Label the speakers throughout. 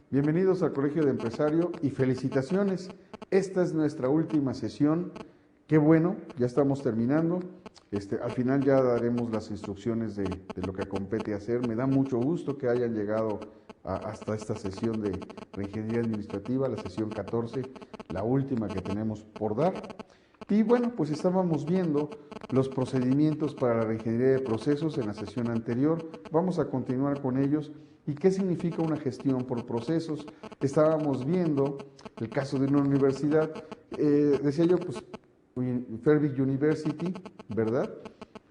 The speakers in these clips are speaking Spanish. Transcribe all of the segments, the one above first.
Speaker 1: Bienvenidos al Colegio de Empresario y felicitaciones. Esta es nuestra última sesión. Qué bueno, ya estamos terminando. Al final ya daremos las instrucciones de lo que compete hacer. Me da mucho gusto que hayan llegado hasta esta sesión de Reingeniería Administrativa, la sesión 14, la última que tenemos por dar. Y bueno, pues estábamos viendo los procedimientos para la reingeniería de procesos en la sesión anterior. Vamos a continuar con ellos. ¿Y qué significa una gestión por procesos? Estábamos viendo el caso de una universidad, decía yo, pues Fairview University, ¿verdad?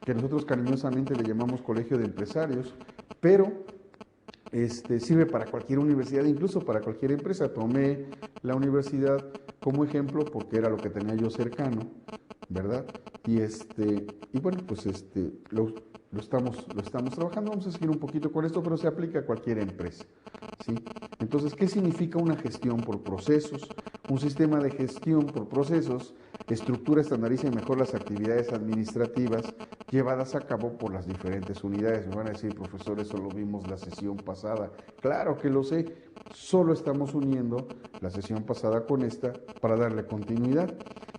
Speaker 1: Que nosotros cariñosamente le llamamos Colegio de Empresarios, pero sirve para cualquier universidad, incluso para cualquier empresa. Tomé la universidad como ejemplo porque era lo que tenía yo cercano, ¿verdad? Y bueno, pues lo estamos trabajando. Vamos a seguir un poquito con esto, pero se aplica a cualquier empresa, ¿sí? Entonces, ¿qué significa una gestión por procesos? Un sistema de gestión por procesos estructura, estandariza y mejora las actividades administrativas llevadas a cabo por las diferentes unidades. Me van a decir, profesor, eso lo vimos la sesión pasada. Claro que lo sé, solo estamos uniendo la sesión pasada con esta para darle continuidad.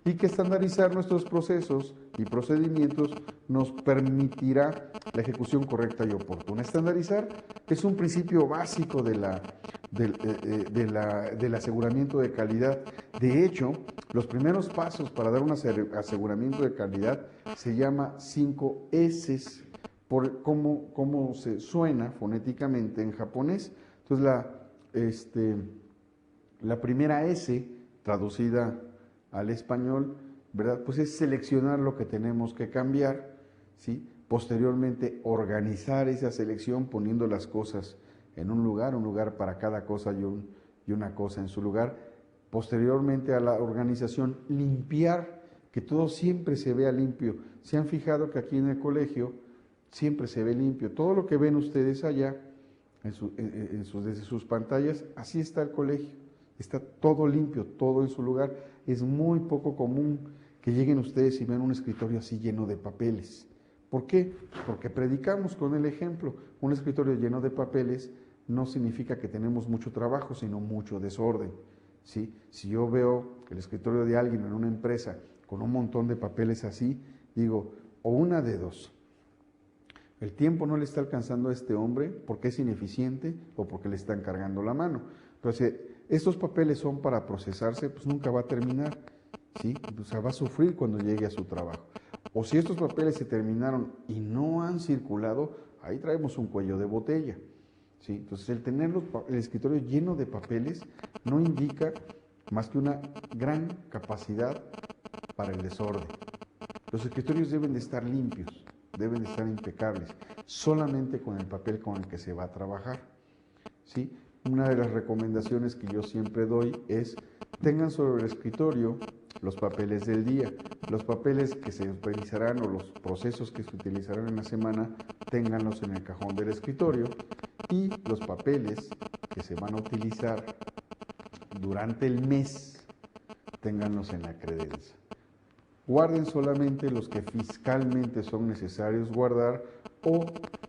Speaker 1: Y que estandarizar nuestros procesos y procedimientos nos permitirá la ejecución correcta y oportuna. Estandarizar es un principio básico del aseguramiento de calidad. De hecho, los primeros pasos para dar un aseguramiento de calidad se llama 5 S, por cómo se suena fonéticamente en japonés. Entonces, la primera S, traducida al español, ¿verdad? Pues es seleccionar lo que tenemos que cambiar, ¿sí? Posteriormente, organizar esa selección poniendo las cosas en un lugar para cada cosa y una cosa en su lugar. Posteriormente a la organización, limpiar, que todo siempre se vea limpio. ¿Se han fijado que aquí en el colegio siempre se ve limpio? Todo lo que ven ustedes allá, desde sus pantallas, así está el colegio. Está todo limpio, todo en su lugar. Es muy poco común que lleguen ustedes y vean un escritorio así lleno de papeles. ¿Por qué? Porque predicamos con el ejemplo. Un escritorio lleno de papeles no significa que tenemos mucho trabajo, sino mucho desorden, ¿sí? Si yo veo el escritorio de alguien en una empresa con un montón de papeles así, digo, o una de dos: el tiempo no le está alcanzando a este hombre porque es ineficiente o porque le están cargando la mano. Pero si estos papeles son para procesarse, pues nunca va a terminar, ¿sí? O sea, va a sufrir cuando llegue a su trabajo. O si estos papeles se terminaron y no han circulado, ahí traemos un cuello de botella, ¿sí? Entonces, el tener el escritorio lleno de papeles no indica más que una gran capacidad para el desorden. Los escritorios deben de estar limpios, deben de estar impecables, solamente con el papel con el que se va a trabajar, ¿sí? Una de las recomendaciones que yo siempre doy es: tengan sobre el escritorio los papeles del día, los papeles que se utilizarán o los procesos que se utilizarán en la semana, ténganlos en el cajón del escritorio, y los papeles que se van a utilizar durante el mes, ténganlos en la credencia. Guarden solamente los que fiscalmente son necesarios guardar o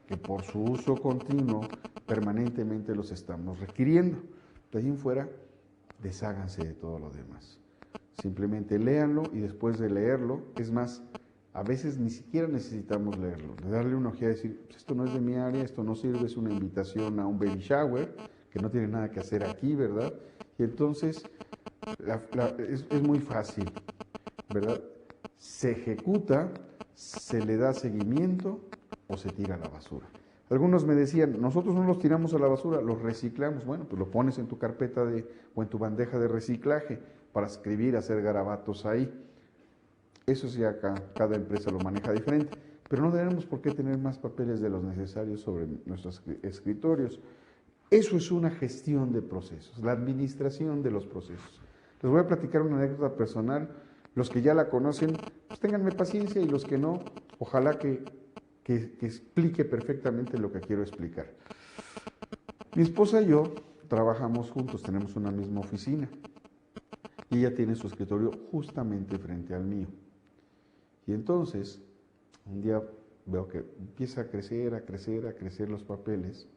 Speaker 1: que por su uso continuo permanentemente los estamos requiriendo. De ahí en fuera, desháganse de todo lo demás. Simplemente léanlo, y después de leerlo, es más, a veces ni siquiera necesitamos leerlo, de darle una ojeada y decir, pues esto no es de mi área, esto no sirve, es una invitación a un baby shower, que no tiene nada que hacer aquí, ¿verdad? Y entonces es muy fácil, ¿verdad? Se ejecuta, se le da seguimiento o se tira a la basura. Algunos me decían, nosotros no los tiramos a la basura, los reciclamos. Bueno, pues lo pones en tu carpeta o en tu bandeja de reciclaje para escribir, hacer garabatos ahí. Eso sí, acá cada empresa lo maneja diferente, pero no tenemos por qué tener más papeles de los necesarios sobre nuestros escritorios. Eso es una gestión de procesos, la administración de los procesos. Les voy a platicar una anécdota personal. Los que ya la conocen, pues ténganme paciencia, y los que no, ojalá que explique perfectamente lo que quiero explicar. Mi esposa y yo trabajamos juntos, tenemos una misma oficina, y ella tiene su escritorio justamente frente al mío. Y entonces, un día veo que empieza a crecer los papeles,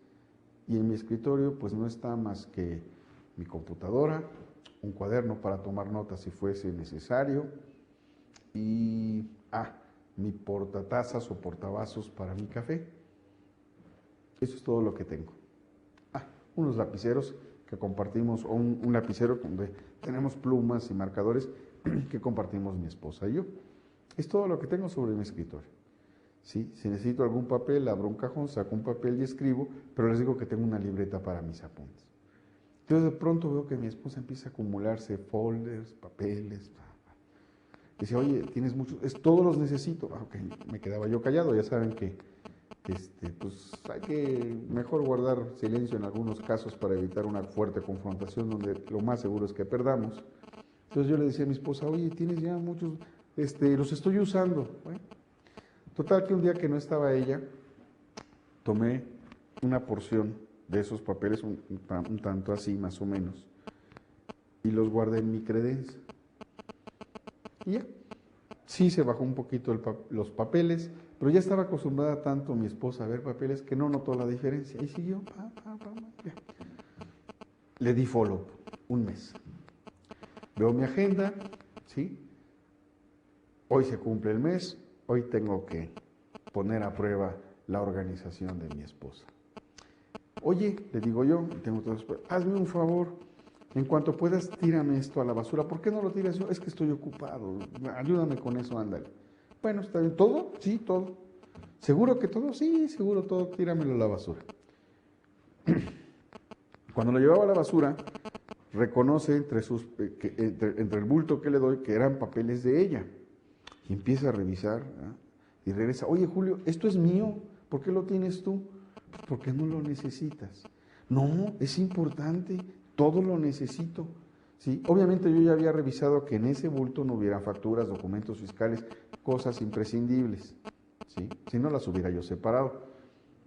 Speaker 1: y en mi escritorio pues no está más que mi computadora, un cuaderno para tomar notas si fuese necesario y mi portatazas o portavasos para mi café. Eso es todo lo que tengo. Unos lapiceros que compartimos, o un lapicero donde tenemos plumas y marcadores que compartimos mi esposa y yo. Es todo lo que tengo sobre mi escritorio. ¿Sí? Si necesito algún papel, abro un cajón, saco un papel y escribo, pero les digo que tengo una libreta para mis apuntes. Entonces de pronto veo que mi esposa empieza a acumularse folders, papeles. Dice, oye, tienes muchos, todos los necesito. Ok, me quedaba yo callado, ya saben que pues hay que mejor guardar silencio en algunos casos para evitar una fuerte confrontación donde lo más seguro es que perdamos. Entonces yo le decía a mi esposa, oye, tienes ya muchos, los estoy usando. Bueno, total que un día que no estaba ella, tomé una porción de esos papeles, un tanto así más o menos, y los guardé en mi credencia. Y ya, sí se bajó un poquito los papeles, pero ya estaba acostumbrada tanto mi esposa a ver papeles que no notó la diferencia. Y siguió, ya. Le di follow, un mes. Veo mi agenda, ¿sí? Hoy se cumple el mes, hoy tengo que poner a prueba la organización de mi esposa. Oye, le digo yo, hazme un favor, en cuanto puedas, tírame esto a la basura. ¿Por qué no lo tiras yo? Es que estoy ocupado, ayúdame con eso, ándale. Bueno, ¿está bien? ¿Todo? Sí, todo. ¿Seguro que todo? Sí, seguro todo, tíramelo a la basura. Cuando lo llevaba a la basura, reconoce entre el bulto que le doy que eran papeles de ella. Y empieza a revisar, ¿eh? Y regresa, oye Julio, esto es mío, ¿por qué lo tienes tú? Pues porque no lo necesitas. No, es importante, todo lo necesito. ¿Sí? Obviamente yo ya había revisado que en ese bulto no hubiera facturas, documentos fiscales, cosas imprescindibles. ¿Sí? Si no las hubiera yo separado.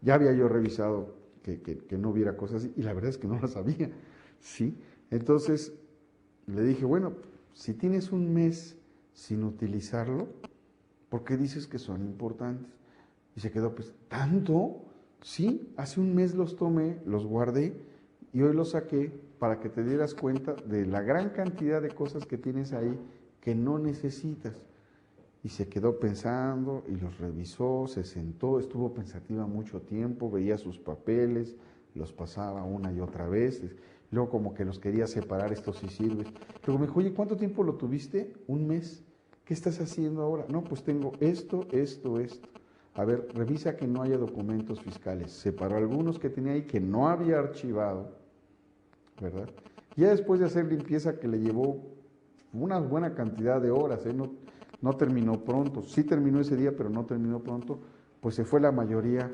Speaker 1: Ya había yo revisado que no hubiera cosas así, y la verdad es que no las había. ¿Sí? Entonces le dije, bueno, si tienes un mes sin utilizarlo, ¿por qué dices que son importantes? Y se quedó, pues, ¿tanto? Sí, hace un mes los tomé, los guardé y hoy los saqué para que te dieras cuenta de la gran cantidad de cosas que tienes ahí que no necesitas. Y se quedó pensando y los revisó, se sentó, estuvo pensativa mucho tiempo, veía sus papeles, los pasaba una y otra vez, luego como que los quería separar, esto sí sirve. Luego me dijo, oye, ¿cuánto tiempo lo tuviste? Un mes. ¿Qué estás haciendo ahora? No, pues tengo esto. A ver, revisa que no haya documentos fiscales. Separó algunos que tenía ahí que no había archivado, ¿verdad? Ya después de hacer limpieza que le llevó una buena cantidad de horas, no terminó pronto. Sí terminó ese día, pero no terminó pronto, pues se fue la mayoría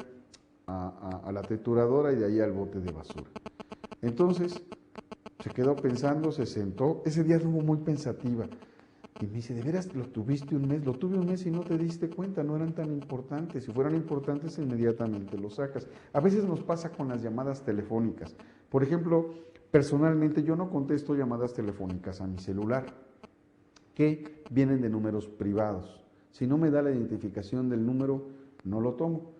Speaker 1: a la trituradora y de ahí al bote de basura. Entonces, se quedó pensando, se sentó. Ese día estuvo muy pensativa. Y me dice, ¿de veras lo tuviste un mes? Lo tuve un mes y no te diste cuenta, no eran tan importantes. Si fueran importantes, inmediatamente los sacas. A veces nos pasa con las llamadas telefónicas. Por ejemplo, personalmente yo no contesto llamadas telefónicas a mi celular, que vienen de números privados. Si no me da la identificación del número, no lo tomo.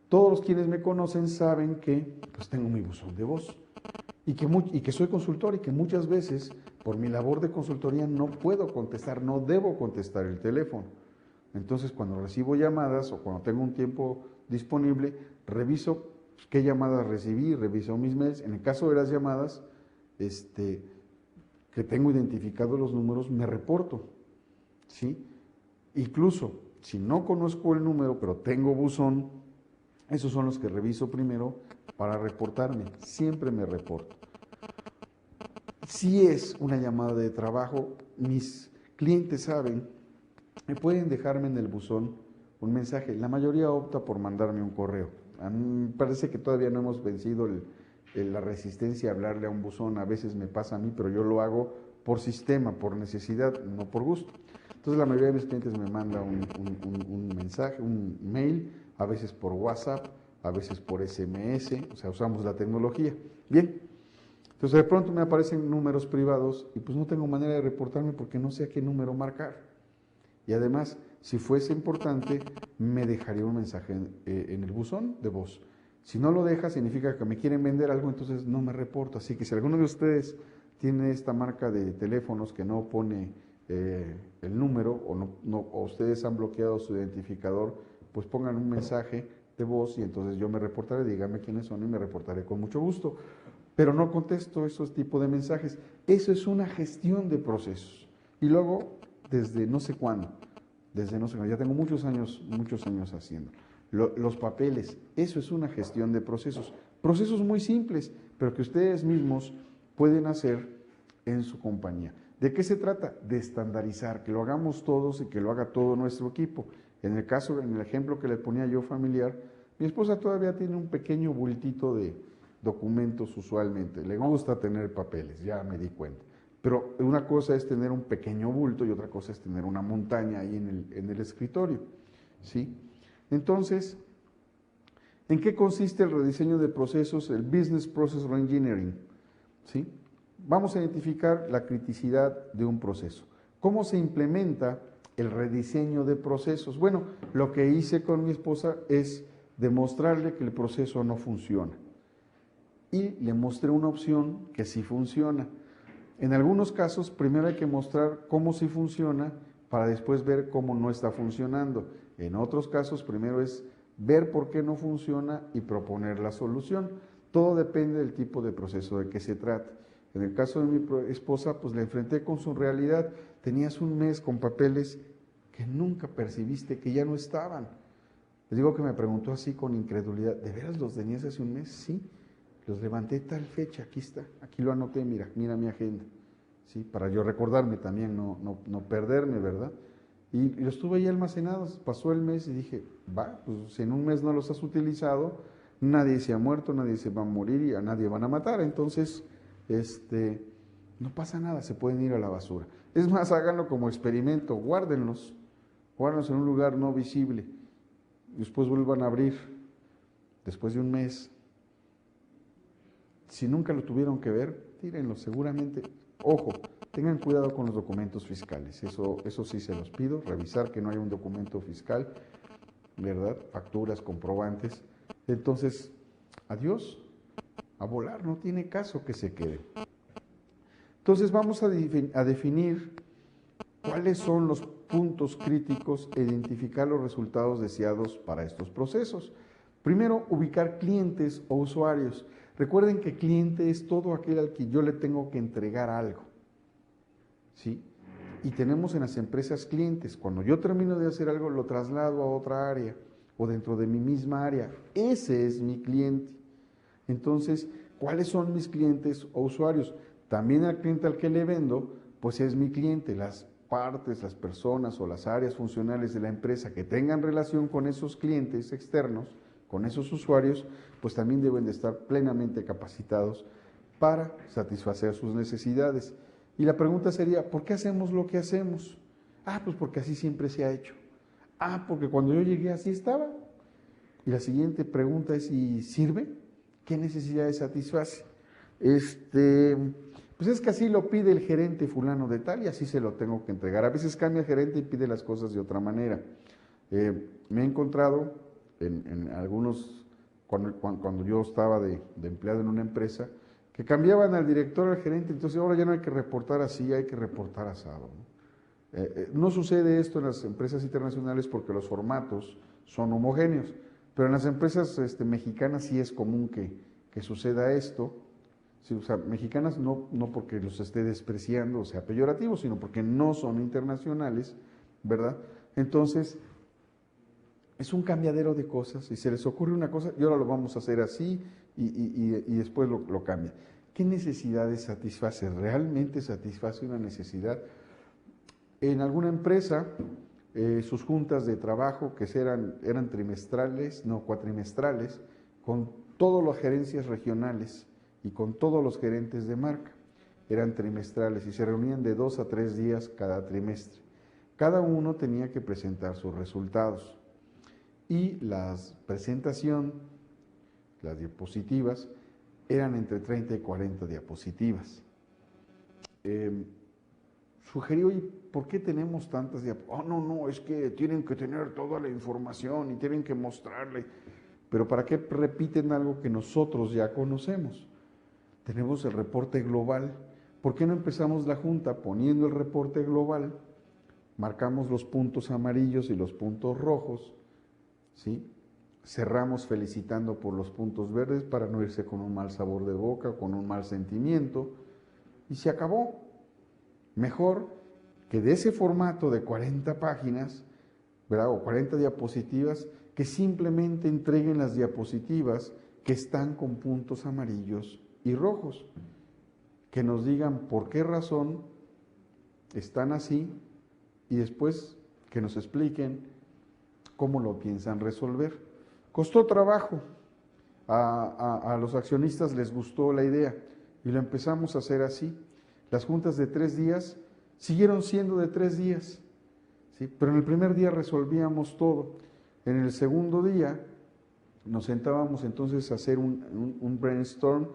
Speaker 1: Todos los quienes me conocen saben que pues, tengo mi buzón de voz y que soy consultor y que muchas veces por mi labor de consultoría no puedo contestar, no debo contestar el teléfono. Entonces cuando recibo llamadas o cuando tengo un tiempo disponible, reviso qué llamadas recibí, reviso mis mails. En el caso de las llamadas, que tengo identificados los números, me reporto, ¿sí? Incluso si no conozco el número, pero tengo buzón, esos son los que reviso primero para reportarme. Siempre me reporto. Si es una llamada de trabajo, mis clientes saben, me pueden dejarme en el buzón un mensaje. La mayoría opta por mandarme un correo. A mí me parece que todavía no hemos vencido la resistencia a hablarle a un buzón. A veces me pasa a mí, pero yo lo hago por sistema, por necesidad, no por gusto. Entonces la mayoría de mis clientes me manda un mensaje, un mail, a veces por WhatsApp, a veces por SMS, o sea, usamos la tecnología. Bien, entonces de pronto me aparecen números privados y pues no tengo manera de reportarme porque no sé a qué número marcar. Y además, si fuese importante, me dejaría un mensaje en el buzón de voz. Si no lo deja, significa que me quieren vender algo, entonces no me reporto. Así que si alguno de ustedes tiene esta marca de teléfonos que no pone el número o ustedes han bloqueado su identificador, pues pongan un mensaje de voz y entonces yo me reportaré, díganme quiénes son y me reportaré con mucho gusto. Pero no contesto esos tipos de mensajes. Eso es una gestión de procesos. Y luego, desde no sé cuándo, ya tengo muchos años haciendo. Los papeles, eso es una gestión de procesos. Procesos muy simples, pero que ustedes mismos pueden hacer en su compañía. ¿De qué se trata? De estandarizar, que lo hagamos todos y que lo haga todo nuestro equipo. En el ejemplo que le ponía yo familiar, mi esposa todavía tiene un pequeño bultito de documentos usualmente. Le gusta tener papeles, ya me di cuenta. Pero una cosa es tener un pequeño bulto y otra cosa es tener una montaña ahí en el escritorio, ¿sí? Entonces, ¿en qué consiste el rediseño de procesos, el Business Process Reengineering? ¿Sí? Vamos a identificar la criticidad de un proceso. ¿Cómo se implementa el rediseño de procesos? Bueno, lo que hice con mi esposa es demostrarle que el proceso no funciona. Y le mostré una opción que sí funciona. En algunos casos, primero hay que mostrar cómo sí funciona para después ver cómo no está funcionando. En otros casos, primero es ver por qué no funciona y proponer la solución. Todo depende del tipo de proceso de que se trate. En el caso de mi esposa, pues la enfrenté con su realidad. Tenías un mes con papeles que nunca percibiste que ya no estaban. Les digo que me preguntó así con incredulidad, ¿de veras los tenías hace un mes? Sí, los levanté tal fecha, aquí está, aquí lo anoté, mira mi agenda, ¿sí? Para yo recordarme también, no perderme, ¿verdad? Y los tuve ahí almacenados, pasó el mes y dije, pues si en un mes no los has utilizado, nadie se ha muerto, nadie se va a morir y a nadie van a matar, entonces, no pasa nada, se pueden ir a la basura. Es más, háganlo como experimento, guárdenlos en un lugar no visible, después vuelvan a abrir, después de un mes. Si nunca lo tuvieron que ver, tírenlo seguramente. Ojo, tengan cuidado con los documentos fiscales, eso sí se los pido, revisar que no haya un documento fiscal, ¿verdad? Facturas, comprobantes. Entonces, adiós, a volar, no tiene caso que se quede. Entonces vamos a definir cuáles son los puntos críticos e identificar los resultados deseados para estos procesos. Primero, ubicar clientes o usuarios. Recuerden que cliente es todo aquel al que yo le tengo que entregar algo, ¿sí? Y tenemos en las empresas clientes. Cuando yo termino de hacer algo, lo traslado a otra área o dentro de mi misma área. Ese es mi cliente. Entonces, ¿cuáles son mis clientes o usuarios? También al cliente al que le vendo, pues es mi cliente. Las partes, las personas o las áreas funcionales de la empresa que tengan relación con esos clientes externos, con esos usuarios, pues también deben de estar plenamente capacitados para satisfacer sus necesidades. Y la pregunta sería, ¿por qué hacemos lo que hacemos? Pues porque así siempre se ha hecho. Porque cuando yo llegué así estaba. Y la siguiente pregunta es, ¿y sirve? ¿Qué necesidades satisface? Pues es que así lo pide el gerente fulano de tal y así se lo tengo que entregar. A veces cambia el gerente y pide las cosas de otra manera. Me he encontrado en algunos, cuando yo estaba de empleado en una empresa, que cambiaban al director, al gerente, entonces ahora ya no hay que reportar así, hay que reportar asado, ¿no? No sucede esto en las empresas internacionales porque los formatos son homogéneos, pero en las empresas mexicanas sí es común que suceda esto. Sí, o sea, mexicanas no porque los esté despreciando o sea peyorativo, sino porque no son internacionales, ¿verdad? Entonces, es un cambiadero de cosas y se les ocurre una cosa y ahora lo vamos a hacer así y después lo cambia. ¿Qué necesidades satisface? ¿Realmente satisface una necesidad? En alguna empresa, sus juntas de trabajo, que eran trimestrales, no cuatrimestrales, con todas las gerencias regionales y con todos los gerentes de marca, eran trimestrales y se reunían de 2 a 3 días cada trimestre. Cada uno tenía que presentar sus resultados y la presentación, las diapositivas, eran entre 30 y 40 diapositivas. Sugirió, ¿y por qué tenemos tantas diapositivas? No, es que tienen que tener toda la información y tienen que mostrarle. Pero ¿para qué repiten algo que nosotros ya conocemos? Tenemos el reporte global. ¿Por qué no empezamos la junta poniendo el reporte global? Marcamos los puntos amarillos y los puntos rojos, ¿sí? Cerramos felicitando por los puntos verdes para no irse con un mal sabor de boca o con un mal sentimiento, y se acabó. Mejor que de ese formato de 40 páginas, ¿verdad? O 40 diapositivas, que simplemente entreguen las diapositivas que están con puntos amarillos y rojos, que nos digan por qué razón están así y después que nos expliquen cómo lo piensan resolver. Costó trabajo, a los accionistas les gustó la idea y lo empezamos a hacer así. Las juntas de 3 días siguieron siendo de 3 días, ¿sí? Pero en el primer día resolvíamos todo. En el segundo día nos sentábamos entonces a hacer un brainstorm.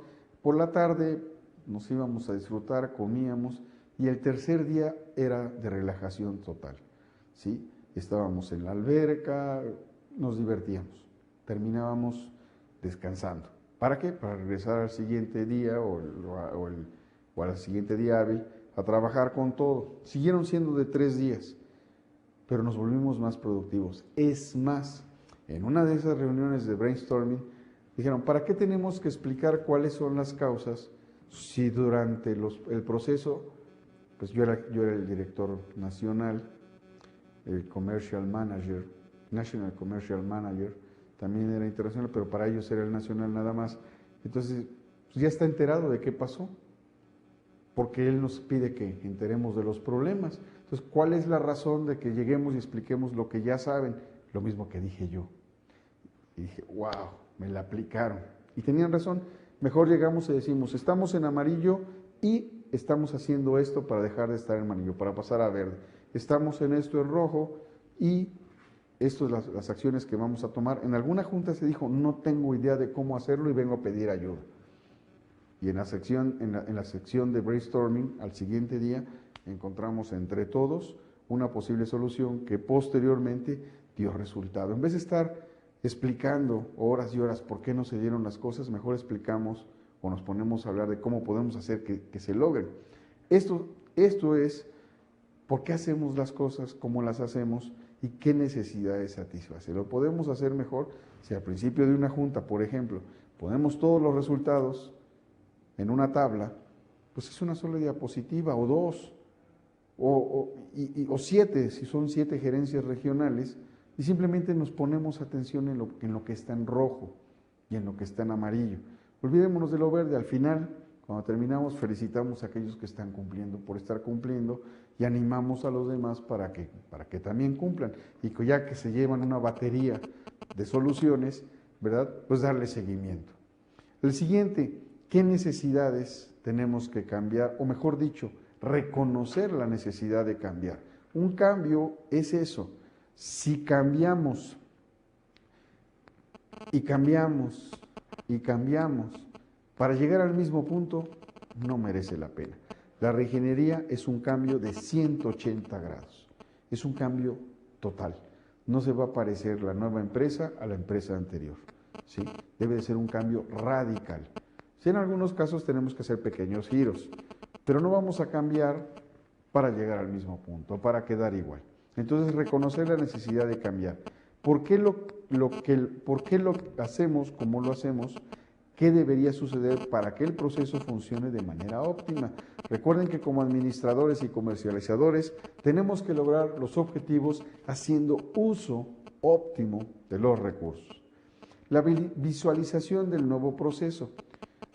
Speaker 1: Por la tarde nos íbamos a disfrutar, comíamos, y el tercer día era de relajación total, ¿sí? Estábamos en la alberca, nos divertíamos, terminábamos descansando. ¿Para qué? Para regresar al siguiente día o al siguiente día hábil a trabajar con todo. Siguieron siendo de 3 días, pero nos volvimos más productivos. Es más, en una de esas reuniones de brainstorming, dijeron, ¿para qué tenemos que explicar cuáles son las causas si durante el proceso, pues yo era el director nacional, el Commercial Manager, National Commercial Manager, también era internacional, pero para ellos era el nacional nada más. Entonces, pues ya está enterado de qué pasó, porque él nos pide que enteremos de los problemas. Entonces, ¿cuál es la razón de que lleguemos y expliquemos lo que ya saben? Lo mismo que dije yo. Y dije, wow, me la aplicaron. Y tenían razón. Mejor llegamos y decimos, estamos en amarillo y estamos haciendo esto para dejar de estar en amarillo, para pasar a verde. Estamos en esto en rojo y estas son las acciones que vamos a tomar. En alguna junta se dijo, no tengo idea de cómo hacerlo y vengo a pedir ayuda. Y en la sección de brainstorming, al siguiente día, encontramos entre todos una posible solución que posteriormente dio resultado. En vez de estar explicando horas y horas por qué no se dieron las cosas, mejor explicamos o nos ponemos a hablar de cómo podemos hacer que se logren. Esto es por qué hacemos las cosas, cómo las hacemos y qué necesidades satisface. Lo podemos hacer mejor si al principio de una junta, por ejemplo, ponemos todos los resultados en una tabla, pues es una sola diapositiva o 2 o 7, si son 7 gerencias regionales, y simplemente nos ponemos atención en lo que está en rojo y en lo que está en amarillo. Olvidémonos de lo verde. Al final, cuando terminamos, felicitamos a aquellos que están cumpliendo por estar cumpliendo y animamos a los demás para que también cumplan. Y que ya que se llevan una batería de soluciones, ¿verdad? Pues darle seguimiento. El siguiente, ¿qué necesidades tenemos que cambiar? O mejor dicho, reconocer la necesidad de cambiar. Un cambio es eso. Si cambiamos y cambiamos y cambiamos para llegar al mismo punto, no merece la pena. La reingeniería es un cambio de 180 grados. Es un cambio total. No se va a parecer la nueva empresa a la empresa anterior, ¿sí? Debe de ser un cambio radical. Sí, en algunos casos tenemos que hacer pequeños giros, pero no vamos a cambiar para llegar al mismo punto, para quedar igual. Entonces, reconocer la necesidad de cambiar. ¿Por qué lo hacemos como lo hacemos? ¿Qué debería suceder para que el proceso funcione de manera óptima? Recuerden que como administradores y comercializadores tenemos que lograr los objetivos haciendo uso óptimo de los recursos. La visualización del nuevo proceso.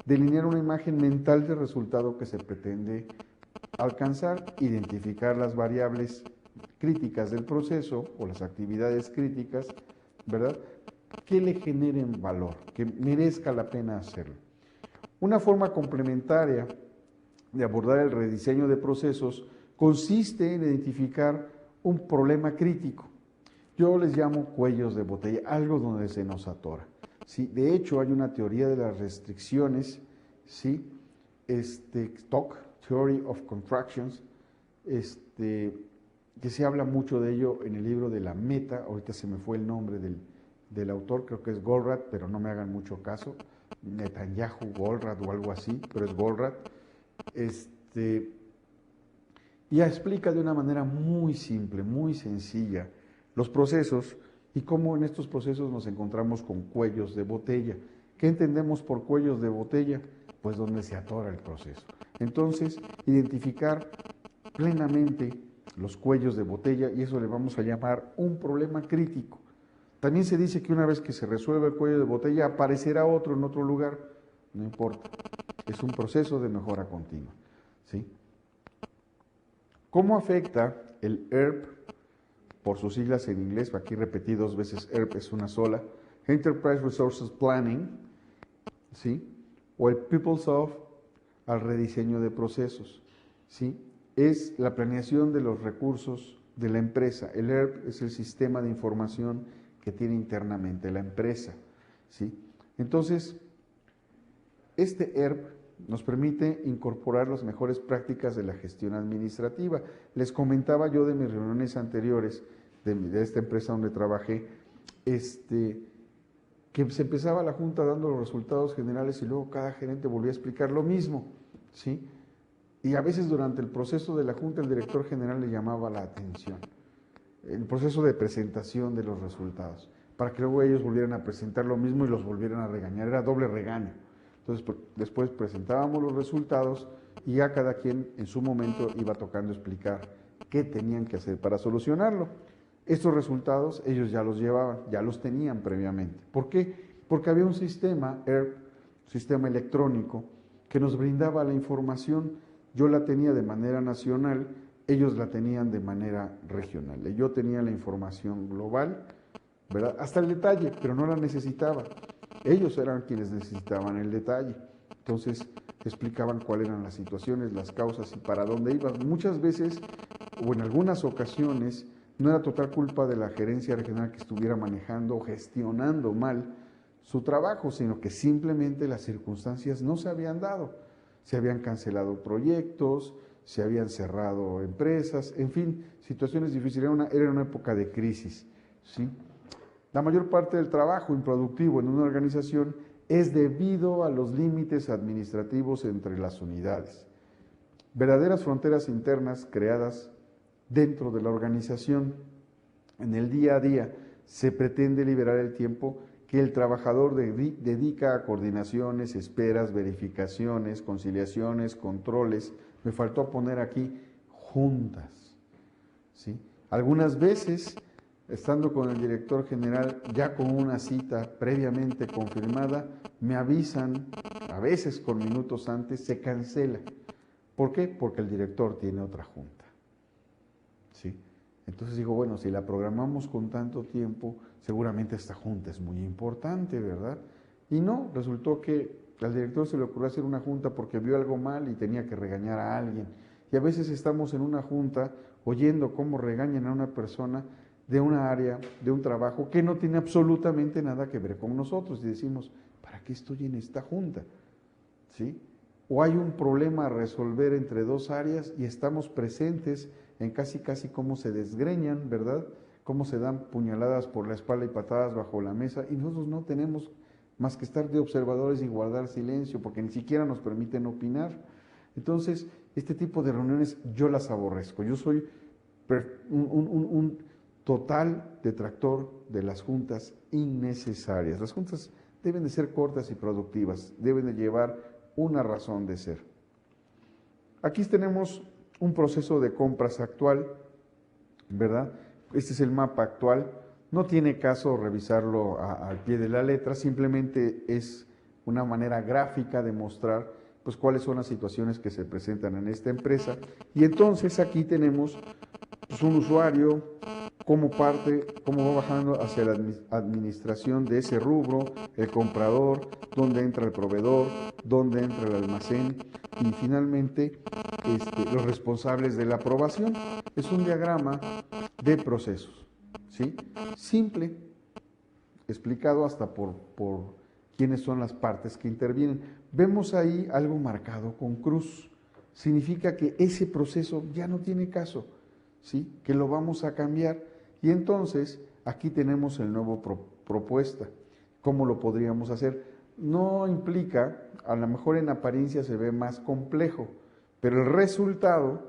Speaker 1: Delinear una imagen mental del resultado que se pretende alcanzar. Identificar las variables críticas del proceso o las actividades críticas, ¿verdad?, que le generen valor, que merezca la pena hacerlo. Una forma complementaria de abordar el rediseño de procesos consiste en identificar un problema crítico. Yo les llamo cuellos de botella, algo donde se nos atora. ¿Sí? De hecho, hay una teoría de las restricciones, ¿sí? TOC, Theory of Contractions, que se habla mucho de ello en el libro de la Meta, ahorita se me fue el nombre del del autor, creo que es Goldratt, pero no me hagan mucho caso, Netanyahu Goldratt o algo así, pero es Goldratt. Y explica de una manera muy simple, muy sencilla, los procesos y cómo en estos procesos nos encontramos con cuellos de botella. ¿Qué entendemos por cuellos de botella? Pues donde se atora el proceso. Entonces, identificar plenamente los cuellos de botella, y eso le vamos a llamar un problema crítico. También se dice que una vez que se resuelva el cuello de botella, aparecerá otro en otro lugar. No importa, es un proceso de mejora continua, ¿sí? ¿Cómo afecta el ERP, por sus siglas en inglés, aquí repetí 2 veces, ERP es una sola, Enterprise Resources Planning, ¿sí? O el PeopleSoft al rediseño de procesos, ¿sí? Es la planeación de los recursos de la empresa. El ERP es el sistema de información que tiene internamente la empresa, ¿sí? Entonces, este ERP nos permite incorporar las mejores prácticas de la gestión administrativa. Les comentaba yo de mis reuniones anteriores, de esta empresa donde trabajé, que se empezaba la junta dando los resultados generales y luego cada gerente volvía a explicar lo mismo, ¿sí? Y a veces durante el proceso de la junta el director general le llamaba la atención, el proceso de presentación de los resultados, para que luego ellos volvieran a presentar lo mismo y los volvieran a regañar, era doble regaño. Entonces, después presentábamos los resultados y ya cada quien en su momento iba tocando explicar qué tenían que hacer para solucionarlo. Estos resultados ellos ya los llevaban, ya los tenían previamente. ¿Por qué? Porque había un sistema, ERP, sistema electrónico, que nos brindaba la información. Yo la tenía de manera nacional, ellos la tenían de manera regional. Yo tenía la información global, ¿verdad? Hasta el detalle, pero no la necesitaba. Ellos eran quienes necesitaban el detalle. Entonces explicaban cuáles eran las situaciones, las causas y para dónde iban. Muchas veces, o en algunas ocasiones, no era total culpa de la gerencia regional que estuviera manejando o gestionando mal su trabajo, sino que simplemente las circunstancias no se habían dado. Se habían cancelado proyectos, se habían cerrado empresas, en fin, situaciones difíciles. Era una época de crisis, ¿sí? La mayor parte del trabajo improductivo en una organización es debido a los límites administrativos entre las unidades. Verdaderas fronteras internas creadas dentro de la organización. En el día a día se pretende liberar el tiempo que el trabajador dedica a coordinaciones, esperas, verificaciones, conciliaciones, controles. Me faltó poner aquí juntas, ¿sí? Algunas veces, estando con el director general, ya con una cita previamente confirmada, me avisan, a veces con minutos antes, se cancela. ¿Por qué? Porque el director tiene otra junta, ¿sí? Entonces digo, bueno, si la programamos con tanto tiempo, seguramente esta junta es muy importante, ¿verdad? Y no, resultó que al director se le ocurrió hacer una junta porque vio algo mal y tenía que regañar a alguien. Y a veces estamos en una junta oyendo cómo regañan a una persona de una área, de un trabajo que no tiene absolutamente nada que ver con nosotros y decimos, ¿para qué estoy en esta junta? ¿Sí? O hay un problema a resolver entre dos áreas y estamos presentes en casi cómo se desgreñan, ¿verdad? Cómo se dan puñaladas por la espalda y patadas bajo la mesa y nosotros no tenemos más que estar de observadores y guardar silencio porque ni siquiera nos permiten opinar. Entonces, este tipo de reuniones yo las aborrezco. Yo soy un total detractor de las juntas innecesarias. Las juntas deben de ser cortas y productivas, deben de llevar una razón de ser. Aquí tenemos un proceso de compras actual, ¿verdad? Este es el mapa actual. No tiene caso revisarlo al pie de la letra, simplemente es una manera gráfica de mostrar pues, cuáles son las situaciones que se presentan en esta empresa. Y entonces aquí tenemos pues, un usuario, cómo va bajando hacia la administración de ese rubro, el comprador, dónde entra el proveedor, dónde entra el almacén y finalmente los responsables de la aprobación. Es un diagrama de procesos, ¿sí? Simple, explicado hasta por quiénes son las partes que intervienen. Vemos ahí algo marcado con cruz. Significa que ese proceso ya no tiene caso, ¿sí? Que lo vamos a cambiar. Y entonces aquí tenemos el nuevo propuesta. ¿Cómo lo podríamos hacer? No implica, a lo mejor en apariencia se ve más complejo, pero el resultado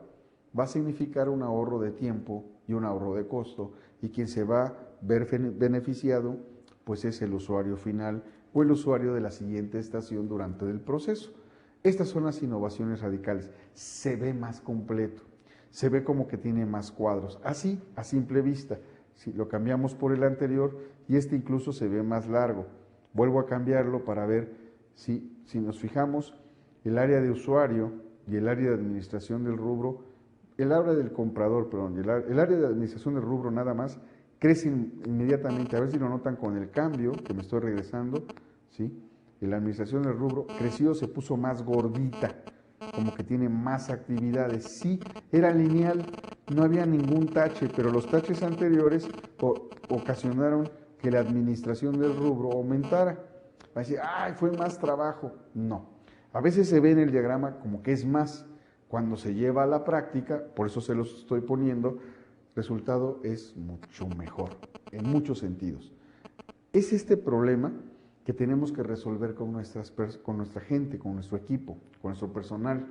Speaker 1: va a significar un ahorro de tiempo y un ahorro de costo, y quien se va a ver beneficiado pues es el usuario final o el usuario de la siguiente estación durante el proceso. Estas son las innovaciones radicales. Se ve más completo, se ve como que tiene más cuadros, así a simple vista. Si lo cambiamos por el anterior y este incluso se ve más largo, vuelvo a cambiarlo para ver si nos fijamos, el área de usuario y el área de administración del rubro, el área del comprador, perdón, el área de administración del rubro nada más crecen inmediatamente. A ver si lo notan con el cambio que me estoy regresando, ¿sí? La administración del rubro creció, se puso más gordita, como que tiene más actividades. Sí, era lineal, no había ningún tache, pero los taches anteriores ocasionaron que la administración del rubro aumentara. Va a decir, ¡ay, fue más trabajo! No. A veces se ve en el diagrama como que es más. Cuando se lleva a la práctica, por eso se los estoy poniendo, el resultado es mucho mejor, en muchos sentidos. Es este problema que tenemos que resolver con nuestra gente, con nuestro equipo, con nuestro personal.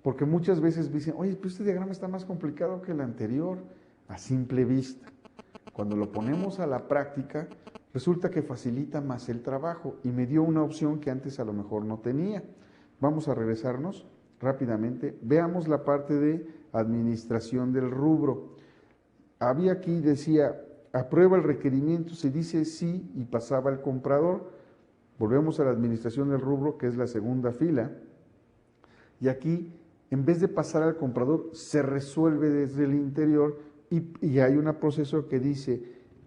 Speaker 1: Porque muchas veces dicen, oye, pues este diagrama está más complicado que el anterior, a simple vista. Cuando lo ponemos a la práctica, resulta que facilita más el trabajo y me dio una opción que antes a lo mejor no tenía. Vamos a regresarnos rápidamente. Veamos la parte de administración del rubro. Había aquí, decía, aprueba el requerimiento, se dice sí y pasaba al comprador. Volvemos a la administración del rubro, que es la segunda fila. Y aquí, en vez de pasar al comprador, se resuelve desde el interior y hay un proceso que dice,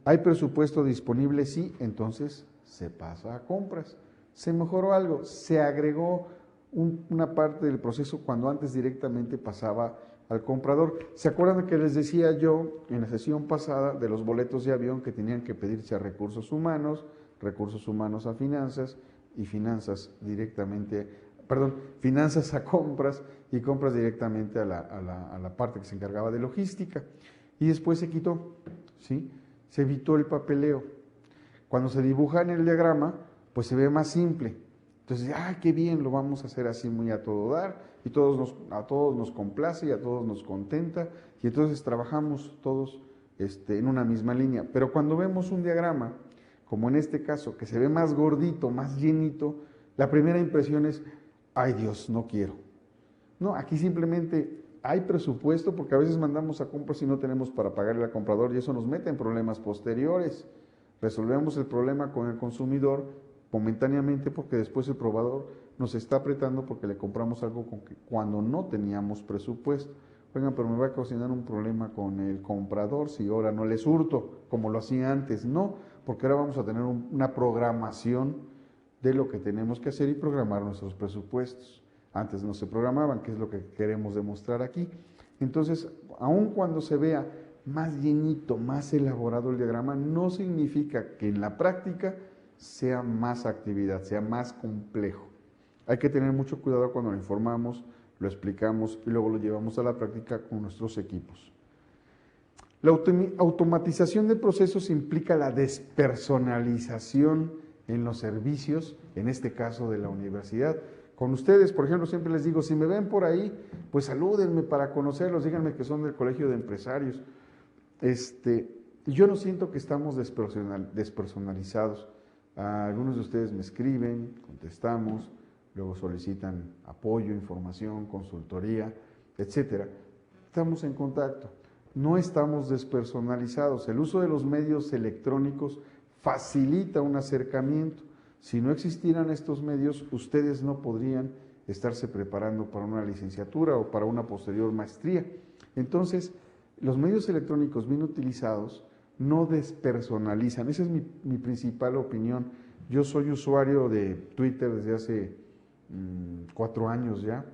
Speaker 1: hay presupuesto disponible, sí, entonces se pasa a compras. Se mejoró algo, se agregó una parte del proceso cuando antes directamente pasaba al comprador. ¿Se acuerdan que les decía yo en la sesión pasada de los boletos de avión que tenían que pedirse a recursos humanos a finanzas y finanzas directamente, perdón, finanzas a compras y compras directamente a la parte que se encargaba de logística? Y después se quitó, ¿sí? Se evitó el papeleo. Cuando se dibuja en el diagrama, pues se ve más simple. Entonces, qué bien, lo vamos a hacer así muy a todo dar, y a todos nos complace y a todos nos contenta, y entonces trabajamos todos en una misma línea. Pero cuando vemos un diagrama, como en este caso, que se ve más gordito, más llenito, la primera impresión es, ay Dios, no quiero. No, aquí simplemente hay presupuesto, porque a veces mandamos a compras y no tenemos para pagarle al comprador, y eso nos mete en problemas posteriores. Resolvemos el problema con el consumidor momentáneamente, porque después el proveedor nos está apretando porque le compramos algo cuando no teníamos presupuesto. Oigan, pero me va a ocasionar un problema con el comprador si ahora no le surto como lo hacía antes. No, porque ahora vamos a tener una programación de lo que tenemos que hacer y programar nuestros presupuestos. Antes no se programaban, que es lo que queremos demostrar aquí. Entonces, aun cuando se vea más llenito, más elaborado el diagrama, no significa que en la práctica sea más actividad, sea más complejo. Hay que tener mucho cuidado cuando lo informamos, lo explicamos y luego lo llevamos a la práctica con nuestros equipos. La automatización de procesos implica la despersonalización en los servicios, en este caso de la universidad. Con ustedes, por ejemplo, siempre les digo, si me ven por ahí, pues salúdenme para conocerlos, díganme que son del Colegio de Empresarios. Yo no siento que estamos despersonalizados. Algunos de ustedes me escriben, contestamos, luego solicitan apoyo, información, consultoría, etcétera. Estamos en contacto, no estamos despersonalizados. El uso de los medios electrónicos facilita un acercamiento. Si no existieran estos medios, ustedes no podrían estarse preparando para una licenciatura o para una posterior maestría. Entonces, los medios electrónicos bien utilizados no despersonalizan. Esa es mi principal opinión. Yo soy usuario de Twitter desde hace 4 años ya,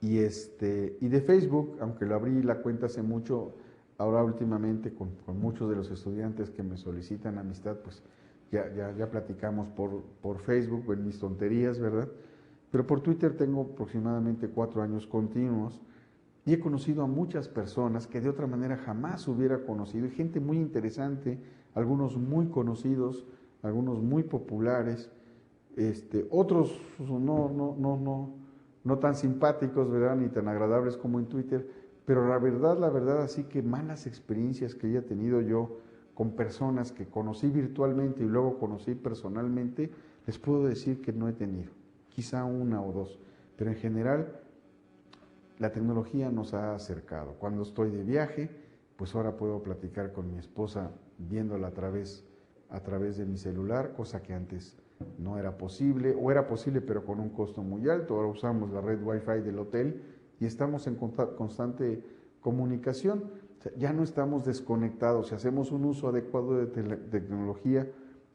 Speaker 1: y de Facebook, aunque lo abrí la cuenta hace mucho, ahora últimamente con muchos de los estudiantes que me solicitan amistad, pues ya platicamos por Facebook en mis tonterías, ¿verdad? Pero por Twitter tengo aproximadamente 4 años continuos, y he conocido a muchas personas que de otra manera jamás hubiera conocido, y gente muy interesante, algunos muy conocidos, algunos muy populares, otros no tan simpáticos, ¿verdad? Ni tan agradables como en Twitter, pero la verdad, así que malas experiencias que haya tenido yo con personas que conocí virtualmente y luego conocí personalmente, les puedo decir que no he tenido, quizá una o dos, pero en general la tecnología nos ha acercado. Cuando estoy de viaje, pues ahora puedo platicar con mi esposa viéndola a través de mi celular, cosa que antes no era posible, o era posible pero con un costo muy alto. Ahora usamos la red Wi-Fi del hotel y estamos en constante comunicación. O sea, ya no estamos desconectados. Si hacemos un uso adecuado de tecnología,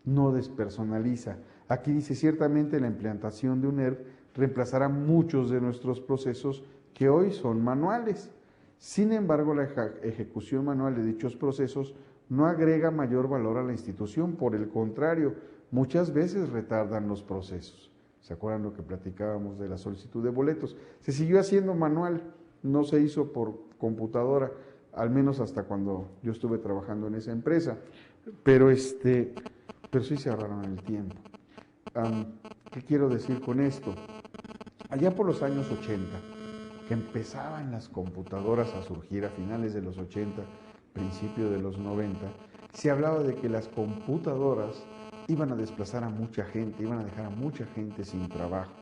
Speaker 1: no despersonaliza. Aquí dice, ciertamente la implantación de un ERP reemplazará muchos de nuestros procesos que hoy son manuales. Sin embargo, la ejecución manual de dichos procesos no agrega mayor valor a la institución, por el contrario, muchas veces retardan los procesos. ¿Se acuerdan lo que platicábamos de la solicitud de boletos? Se siguió haciendo manual, no se hizo por computadora, al menos hasta cuando yo estuve trabajando en esa empresa, pero sí se ahorraron el tiempo. ¿Qué quiero decir con esto? Allá por los años 80, que empezaban las computadoras a surgir a finales de los 80, principio de los 90, se hablaba de que las computadoras iban a desplazar a mucha gente, iban a dejar a mucha gente sin trabajo.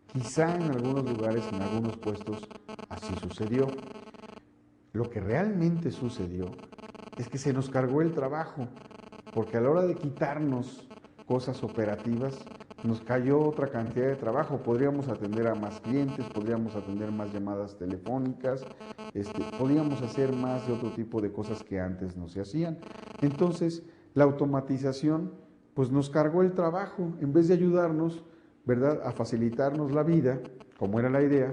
Speaker 1: Quizá en algunos lugares, en algunos puestos, así sucedió. Lo que realmente sucedió es que se nos cargó el trabajo, porque a la hora de quitarnos cosas operativas, nos cayó otra cantidad de trabajo. Podríamos atender a más clientes, podríamos atender más llamadas telefónicas, podríamos hacer más de otro tipo de cosas que antes no se hacían. Entonces, la automatización pues nos cargó el trabajo, en vez de ayudarnos, ¿verdad?, a facilitarnos la vida, como era la idea,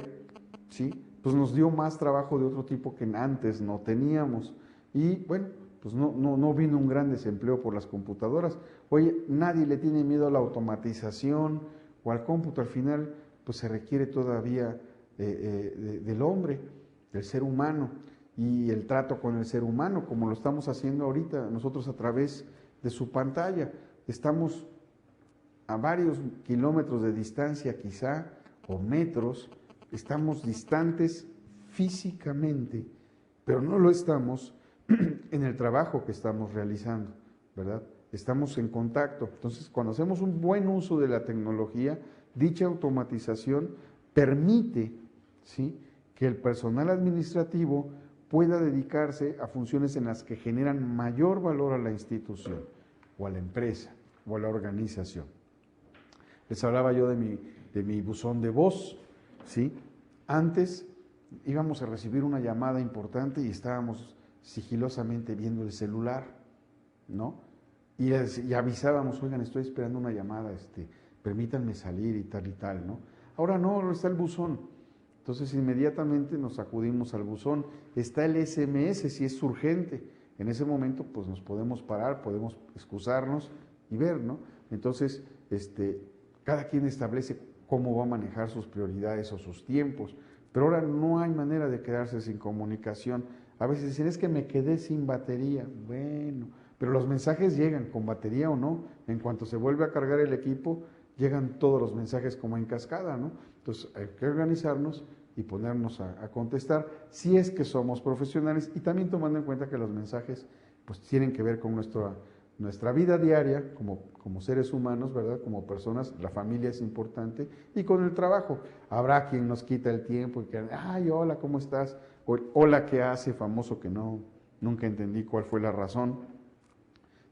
Speaker 1: ¿sí?, pues nos dio más trabajo de otro tipo que antes no teníamos. Y bueno, pues no vino un gran desempleo por las computadoras. Oye, nadie le tiene miedo a la automatización o al cómputo. Al final, pues se requiere todavía del hombre, del ser humano, y el trato con el ser humano, como lo estamos haciendo ahorita nosotros a través de su pantalla. Estamos a varios kilómetros de distancia quizá, o metros, estamos distantes físicamente, pero no lo estamos en el trabajo que estamos realizando, ¿verdad? Estamos en contacto. Entonces, cuando hacemos un buen uso de la tecnología, dicha automatización permite, ¿sí?, que el personal administrativo pueda dedicarse a funciones en las que generan mayor valor a la institución, o a la empresa, o a la organización. Les hablaba yo de mi buzón de voz, ¿sí? Antes íbamos a recibir una llamada importante y estábamos sigilosamente viendo el celular, ¿no? Y avisábamos, oigan, estoy esperando una llamada, permítanme salir y tal, ¿no? Ahora no, está el buzón. Entonces inmediatamente nos acudimos al buzón. Está el SMS si es urgente. En ese momento pues nos podemos parar, podemos excusarnos y ver, ¿no? Entonces, cada quien establece cómo va a manejar sus prioridades o sus tiempos. Pero ahora no hay manera de quedarse sin comunicación. A veces dicen, es que me quedé sin batería. Bueno, pero los mensajes llegan con batería o no. En cuanto se vuelve a cargar el equipo, llegan todos los mensajes como en cascada, ¿no? Entonces hay que organizarnos y ponernos a contestar si es que somos profesionales, y también tomando en cuenta que los mensajes pues tienen que ver con nuestra vida diaria como seres humanos, ¿verdad?, como personas. La familia es importante, y con el trabajo. Habrá quien nos quita el tiempo y que, ay, hola, ¿cómo estás? O hola, ¿qué hace? Famoso que nunca entendí cuál fue la razón.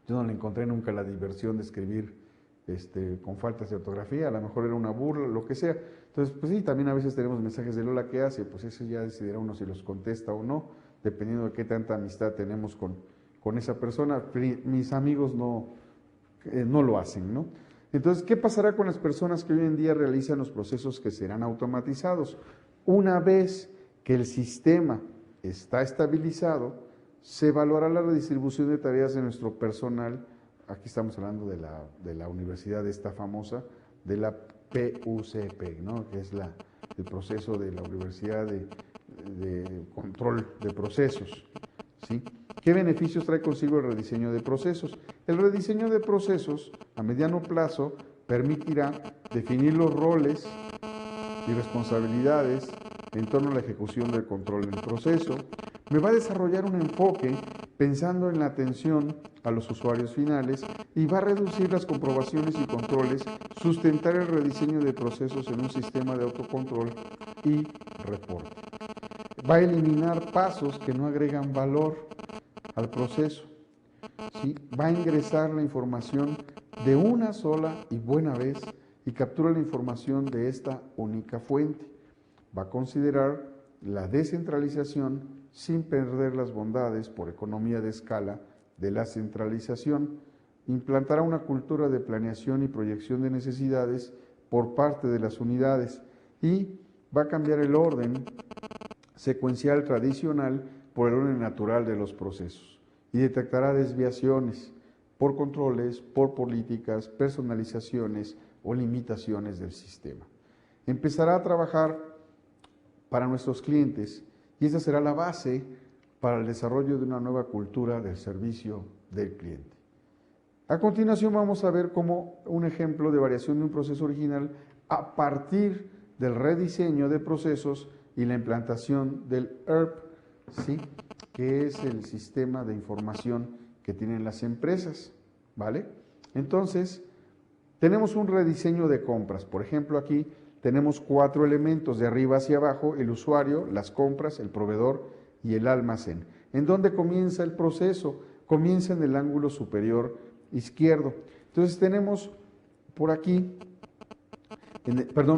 Speaker 1: Yo no le encontré nunca la diversión de escribir con faltas de ortografía, a lo mejor era una burla, lo que sea. Entonces, pues sí, también a veces tenemos mensajes de hola, ¿qué hace? Pues eso ya decidirá uno si los contesta o no, dependiendo de qué tanta amistad tenemos con esa persona. Mis amigos no lo hacen, ¿no? Entonces, ¿qué pasará con las personas que hoy en día realizan los procesos que serán automatizados? Una vez que el sistema está estabilizado, se evaluará la redistribución de tareas de nuestro personal. Aquí estamos hablando de la universidad esta famosa, de la PUCP, ¿no?, que es el proceso de la Universidad de control de procesos, ¿sí? ¿Qué beneficios trae consigo el rediseño de procesos? El rediseño de procesos a mediano plazo permitirá definir los roles y responsabilidades en torno a la ejecución del control del proceso. Me va a desarrollar un enfoque pensando en la atención a los usuarios finales y va a reducir las comprobaciones y controles, sustentar el rediseño de procesos en un sistema de autocontrol y reporte. Va a eliminar pasos que no agregan valor al proceso, ¿sí? Va a ingresar la información de una sola y buena vez y captura la información de esta única fuente. Va a considerar la descentralización sin perder las bondades por economía de escala de la centralización. Implantará una cultura de planeación y proyección de necesidades por parte de las unidades y va a cambiar el orden secuencial tradicional por el orden natural de los procesos y detectará desviaciones por controles, por políticas, personalizaciones o limitaciones del sistema. Empezará a trabajar para nuestros clientes y esa será la base para el desarrollo de una nueva cultura del servicio del cliente. A continuación vamos a ver cómo un ejemplo de variación de un proceso original a partir del rediseño de procesos y la implantación del ERP, ¿sí? Que es el sistema de información que tienen las empresas, ¿vale? Entonces, tenemos un rediseño de compras. Por ejemplo, aquí tenemos 4 elementos de arriba hacia abajo: el usuario, las compras, el proveedor y el almacén. ¿En dónde comienza el proceso? Comienza en el ángulo superior izquierdo. Entonces tenemos por aquí,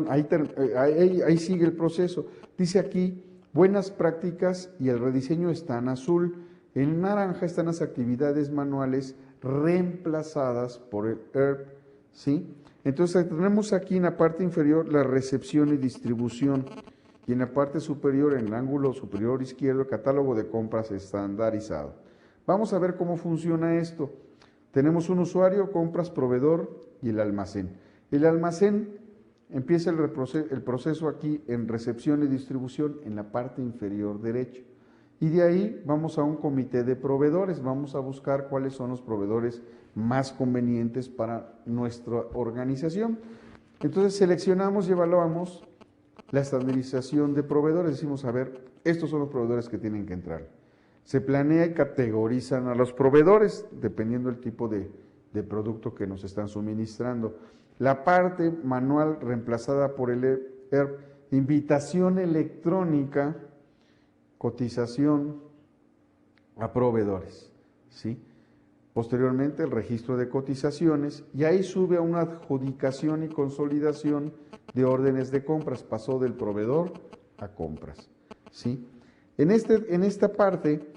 Speaker 1: ahí sigue el proceso. Dice aquí, buenas prácticas, y el rediseño está en azul. En naranja están las actividades manuales reemplazadas por el ERP, ¿sí? Entonces tenemos aquí en la parte inferior la recepción y distribución, y en la parte superior, en el ángulo superior izquierdo, el catálogo de compras estandarizado. Vamos a ver cómo funciona esto. Tenemos un usuario, compras, proveedor y el almacén. El almacén empieza el proceso aquí en recepción y distribución en la parte inferior derecha. Y de ahí vamos a un comité de proveedores, vamos a buscar cuáles son los proveedores más convenientes para nuestra organización. Entonces seleccionamos y evaluamos la estandarización de proveedores, decimos, a ver, estos son los proveedores que tienen que entrar. Se planea y categorizan a los proveedores, dependiendo del tipo de producto que nos están suministrando. La parte manual reemplazada por el ERP, invitación electrónica, cotización a proveedores, ¿sí? Posteriormente el registro de cotizaciones, y ahí sube a una adjudicación y consolidación de órdenes de compras, pasó del proveedor a compras, ¿sí? En esta parte,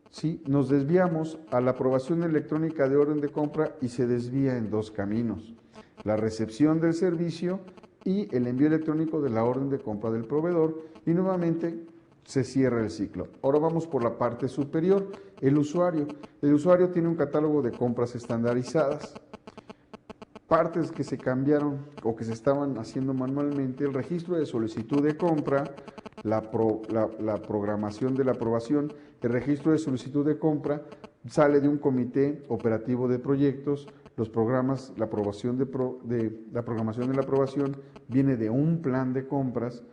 Speaker 1: ¿sí?, nos desviamos a la aprobación electrónica de orden de compra y se desvía en 2 caminos: la recepción del servicio y el envío electrónico de la orden de compra del proveedor, y nuevamente se cierra el ciclo. Ahora vamos por la parte superior, el usuario. El usuario tiene un catálogo de compras estandarizadas, partes que se cambiaron o que se estaban haciendo manualmente, el registro de solicitud de compra, la programación de la aprobación. El registro de solicitud de compra sale de un comité operativo de proyectos. Los programas, la programación de la aprobación viene de un plan de compras.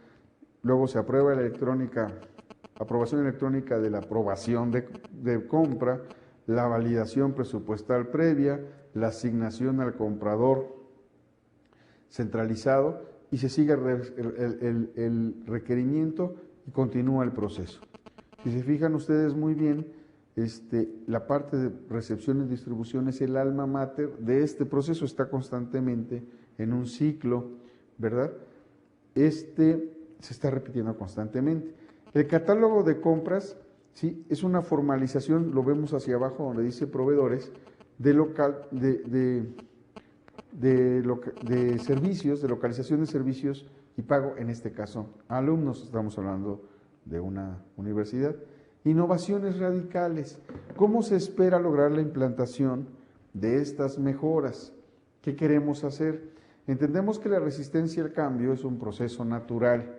Speaker 1: Luego se aprueba aprobación electrónica de la aprobación de compra, la validación presupuestal previa, la asignación al comprador centralizado, y se sigue el requerimiento y continúa el proceso. Si se fijan ustedes muy bien, la parte de recepción y distribución es el alma mater de este proceso, está constantemente en un ciclo, ¿verdad? Se está repitiendo constantemente. El catálogo de compras, ¿sí?, es una formalización, lo vemos hacia abajo donde dice proveedores, de servicios, de localización de servicios y pago, en este caso a alumnos, estamos hablando de una universidad. Innovaciones radicales. ¿Cómo se espera lograr la implantación de estas mejoras? ¿Qué queremos hacer? Entendemos que la resistencia al cambio es un proceso natural.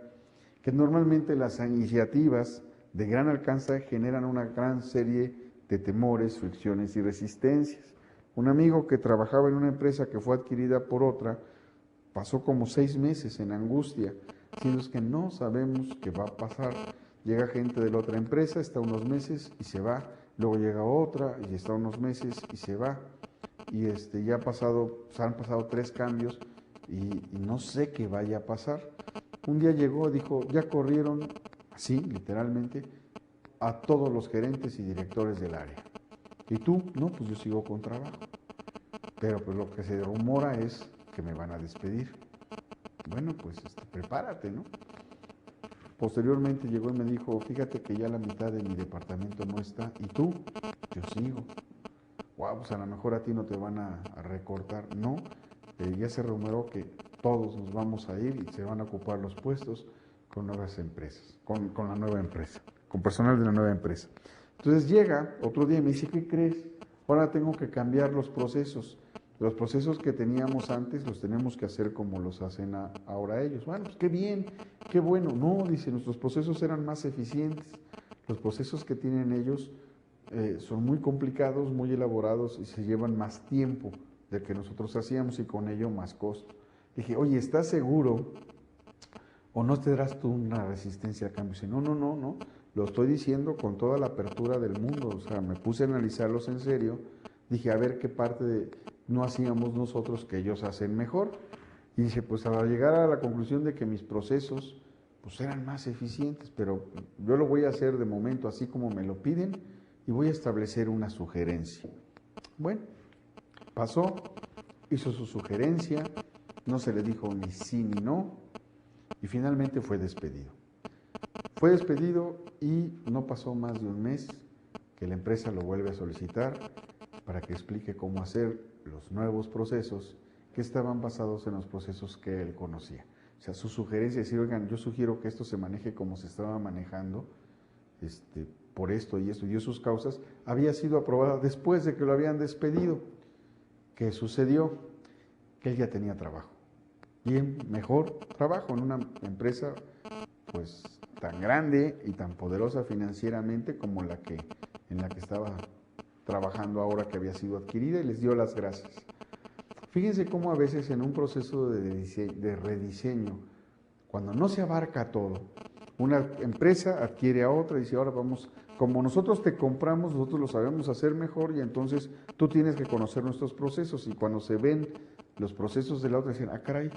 Speaker 1: que normalmente las iniciativas de gran alcance generan una gran serie de temores, fricciones y resistencias. Un amigo que trabajaba en una empresa que fue adquirida por otra pasó como 6 meses en angustia, diciendo es que no sabemos qué va a pasar. Llega gente de la otra empresa, está unos meses y se va, luego llega otra y está unos meses y se va. Y ya han pasado 3 cambios y no sé qué vaya a pasar. Un día llegó, dijo, ya corrieron, así, literalmente, a todos los gerentes y directores del área. ¿Y tú? No, pues yo sigo con trabajo. Pero pues lo que se rumora es que me van a despedir. Bueno, pues prepárate, ¿no? Posteriormente llegó y me dijo, fíjate que ya la mitad de mi departamento no está. ¿Y tú? Yo sigo. Wow, pues a lo mejor a ti no te van a recortar. No, ya se rumoró que todos nos vamos a ir y se van a ocupar los puestos con nuevas empresas, con la nueva empresa, con personal de la nueva empresa. Entonces llega otro día y me dice, ¿qué crees? Ahora tengo que cambiar los procesos. Los procesos que teníamos antes los tenemos que hacer como los hacen ahora ellos. Bueno, pues qué bien, qué bueno. No, dice, nuestros procesos eran más eficientes. Los procesos que tienen ellos son muy complicados, muy elaborados y se llevan más tiempo del que nosotros hacíamos y con ello más costo. Dije, oye, ¿estás seguro o no te darás tú una resistencia al cambio? Dice, no, lo estoy diciendo con toda la apertura del mundo. O sea, me puse a analizarlos en serio, dije, a ver qué parte no hacíamos nosotros que ellos hacen mejor. Y dice, pues al llegar a la conclusión de que mis procesos pues eran más eficientes, pero yo lo voy a hacer de momento así como me lo piden y voy a establecer una sugerencia. Bueno, pasó, hizo su sugerencia, no se le dijo ni sí ni no y finalmente fue despedido. Fue despedido y no pasó más de un mes que la empresa lo vuelve a solicitar para que explique cómo hacer los nuevos procesos que estaban basados en los procesos que él conocía. O sea, su sugerencia es decir, oigan, yo sugiero que esto se maneje como se estaba manejando, por esto y sus causas, había sido aprobada después de que lo habían despedido. ¿Qué sucedió? Que él ya tenía trabajo. Bien, mejor trabajo en una empresa pues tan grande y tan poderosa financieramente como en la que estaba trabajando ahora que había sido adquirida y les dio las gracias. Fíjense cómo a veces en un proceso de rediseño, cuando no se abarca todo, una empresa adquiere a otra y dice, ahora vamos, como nosotros te compramos, nosotros lo sabemos hacer mejor y entonces tú tienes que conocer nuestros procesos. Y cuando se ven los procesos de la otra, dicen, caray,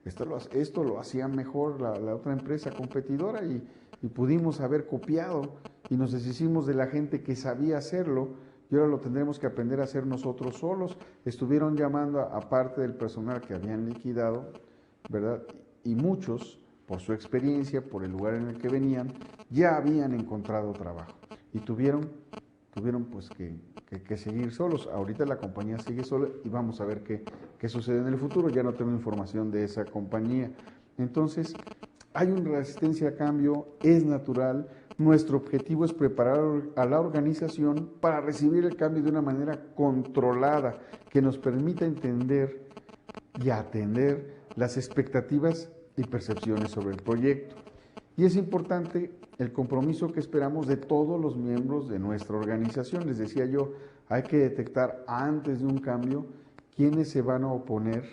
Speaker 1: esto lo hacía mejor la otra empresa competidora y pudimos haber copiado y nos deshicimos de la gente que sabía hacerlo y ahora lo tendremos que aprender a hacer nosotros solos. Estuvieron llamando a parte del personal que habían liquidado, ¿verdad? Y muchos, por su experiencia, por el lugar en el que venían, ya habían encontrado trabajo y tuvieron pues que seguir solos. Ahorita la compañía sigue sola y vamos a ver qué sucede en el futuro. Ya no tengo información de esa compañía. Entonces, hay una resistencia a cambio, es natural. Nuestro objetivo es preparar a la organización para recibir el cambio de una manera controlada, que nos permita entender y atender las expectativas y percepciones sobre el proyecto. Y es importante el compromiso que esperamos de todos los miembros de nuestra organización. Les decía yo, hay que detectar antes de un cambio quiénes se van a oponer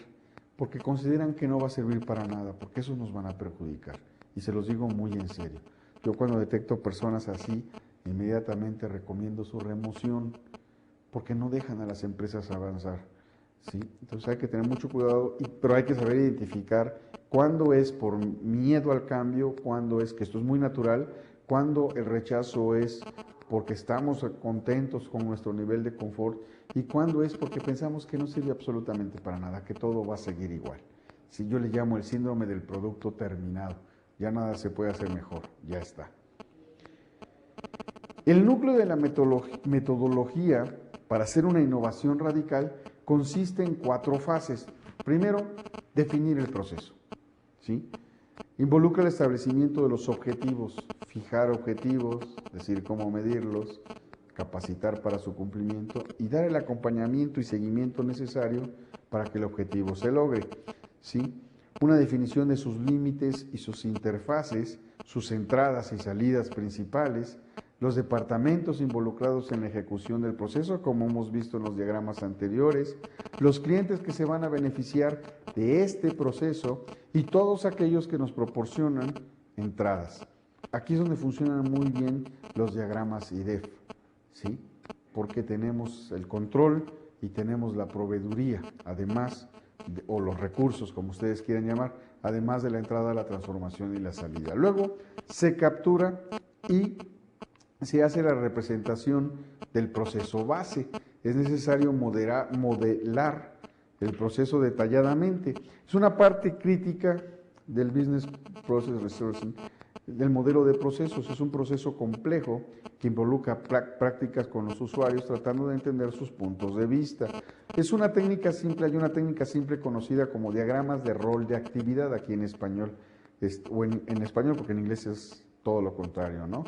Speaker 1: porque consideran que no va a servir para nada, porque eso nos van a perjudicar. Y se los digo muy en serio. Yo cuando detecto personas así, inmediatamente recomiendo su remoción, porque no dejan a las empresas avanzar. ¿Sí? Entonces hay que tener mucho cuidado, pero hay que saber identificar cuándo es por miedo al cambio, cuándo es que esto es muy natural, cuándo el rechazo es porque estamos contentos con nuestro nivel de confort y cuándo es porque pensamos que no sirve absolutamente para nada, que todo va a seguir igual. Si yo le llamo el síndrome del producto terminado, ya nada se puede hacer mejor, ya está. El núcleo de la metodología para hacer una innovación radical consiste en 4 fases. Primero, definir el proceso, ¿sí? Involucra el establecimiento de los objetivos, fijar objetivos, decir cómo medirlos, capacitar para su cumplimiento y dar el acompañamiento y seguimiento necesario para que el objetivo se logre, ¿sí? Una definición de sus límites y sus interfaces sus entradas y salidas principales, los departamentos involucrados en la ejecución del proceso, como hemos visto en los diagramas anteriores, los clientes que se van a beneficiar de este proceso y todos aquellos que nos proporcionan entradas. Aquí es donde funcionan muy bien los diagramas IDEF, ¿sí? Porque tenemos el control y tenemos la proveeduría, además, o los recursos, como ustedes quieran llamar, además de la entrada, la transformación y la salida. Luego se captura y se hace la representación del proceso base. Es necesario modelar el proceso detalladamente. Es una parte crítica del Business Process Resourcing, del modelo de procesos. Es un proceso complejo que involucra prácticas con los usuarios tratando de entender sus puntos de vista. Es una técnica simple, hay una técnica simple conocida como diagramas de rol de actividad aquí en español, o en español porque en inglés es todo lo contrario, ¿no?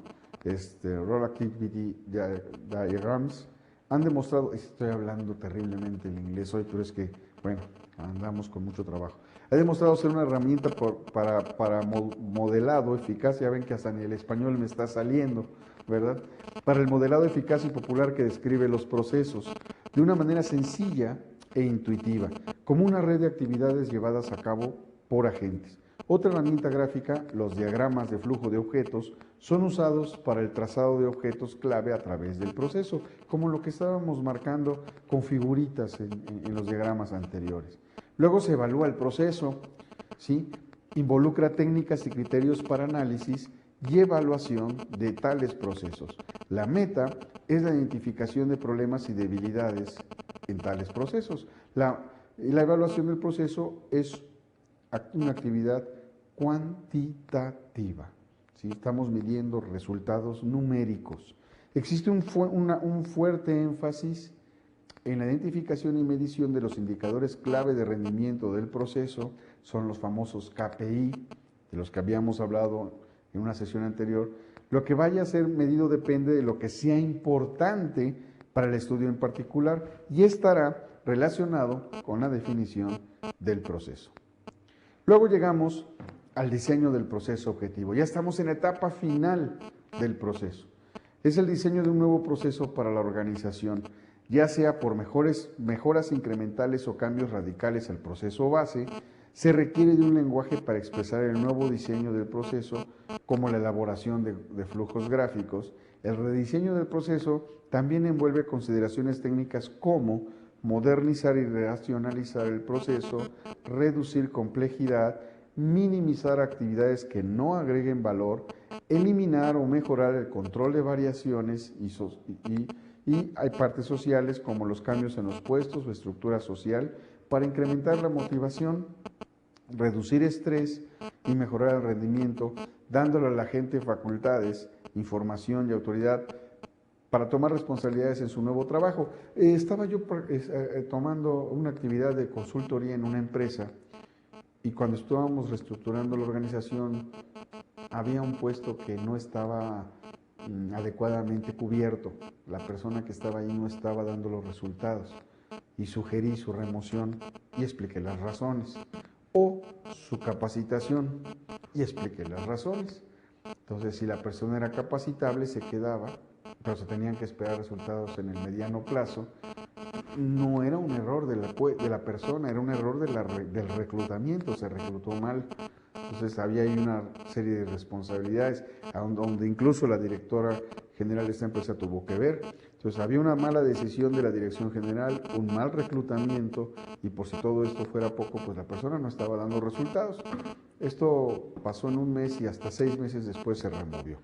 Speaker 1: Role Activity Diagrams han demostrado, estoy hablando terriblemente en inglés hoy, pero es que, bueno, andamos con mucho trabajo. Ha demostrado ser una herramienta para modelado eficaz, ya ven que hasta en el español me está saliendo, ¿verdad? Para el modelado eficaz y popular que describe los procesos de una manera sencilla e intuitiva, como una red de actividades llevadas a cabo por agentes. Otra herramienta gráfica, los diagramas de flujo de objetos, son usados para el trazado de objetos clave a través del proceso, como lo que estábamos marcando con figuritas en los diagramas anteriores. Luego se evalúa el proceso, ¿sí? Involucra técnicas y criterios para análisis y evaluación de tales procesos. La meta es la identificación de problemas y debilidades en tales procesos. La evaluación del proceso es una actividad cuantitativa, ¿sí? Estamos midiendo resultados numéricos. Existe un fuerte énfasis en la identificación y medición de los indicadores clave de rendimiento del proceso, son los famosos KPI, de los que habíamos hablado en una sesión anterior. Lo que vaya a ser medido depende de lo que sea importante para el estudio en particular y estará relacionado con la definición del proceso. Luego llegamos al diseño del proceso objetivo. Ya estamos en la etapa final del proceso. Es el diseño de un nuevo proceso para la organización, ya sea por mejoras incrementales o cambios radicales al proceso base. Se requiere de un lenguaje para expresar el nuevo diseño del proceso, como la elaboración de flujos gráficos. El rediseño del proceso también envuelve consideraciones técnicas como modernizar y racionalizar el proceso, reducir complejidad, minimizar actividades que no agreguen valor, eliminar o mejorar el control de variaciones y hay partes sociales como los cambios en los puestos o estructura social para incrementar la motivación, reducir estrés y mejorar el rendimiento, dándole a la gente facultades, información y autoridad para tomar responsabilidades en su nuevo trabajo. Estaba yo tomando una actividad de consultoría en una empresa y cuando estábamos reestructurando la organización había un puesto que no estaba adecuadamente cubierto. La persona que estaba ahí no estaba dando los resultados y sugerí su remoción y expliqué las razones, o su capacitación y expliqué las razones. Entonces, si la persona era capacitable, se quedaba, pero se tenían que esperar resultados en el mediano plazo. No era un error de la persona, era un error del reclutamiento, se reclutó mal. Entonces había ahí una serie de responsabilidades, donde incluso la directora general de esta empresa tuvo que ver. Entonces había una mala decisión de la dirección general, un mal reclutamiento, y por si todo esto fuera poco, pues la persona no estaba dando resultados. Esto pasó en un mes y hasta 6 meses después se removió.